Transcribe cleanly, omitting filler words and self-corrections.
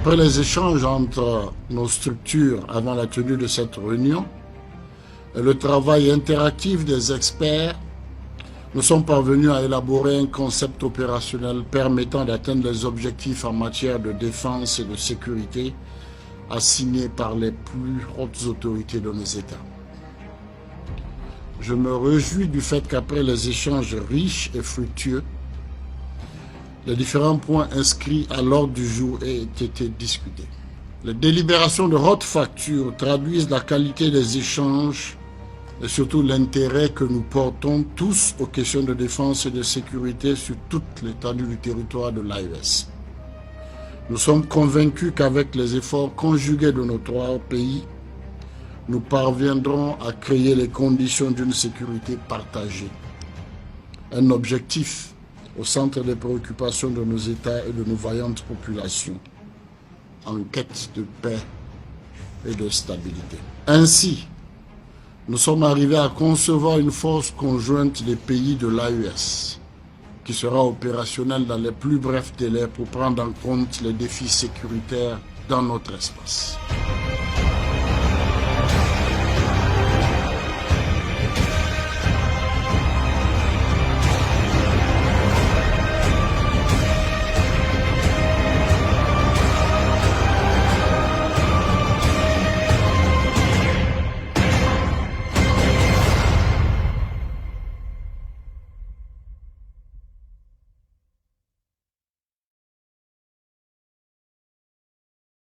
Après les échanges entre nos structures avant la tenue de cette réunion et le travail interactif des experts, nous sommes parvenus à élaborer un concept opérationnel permettant d'atteindre les objectifs en matière de défense et de sécurité assignés par les plus hautes autorités de nos États. Je me réjouis du fait qu'après les échanges riches et fructueux, les différents points inscrits à l'ordre du jour aient été discutés. Les délibérations de haute facture traduisent la qualité des échanges et surtout l'intérêt que nous portons tous aux questions de défense et de sécurité sur toute l'étendue du territoire de l'AES. Nous sommes convaincus qu'avec les efforts conjugués de nos trois pays, nous parviendrons à créer les conditions d'une sécurité partagée. Un objectif au centre des préoccupations de nos États et de nos vaillantes populations, en quête de paix et de stabilité. Ainsi, nous sommes arrivés à concevoir une force conjointe des pays de l'AES, qui sera opérationnelle dans les plus brefs délais pour prendre en compte les défis sécuritaires dans notre espace.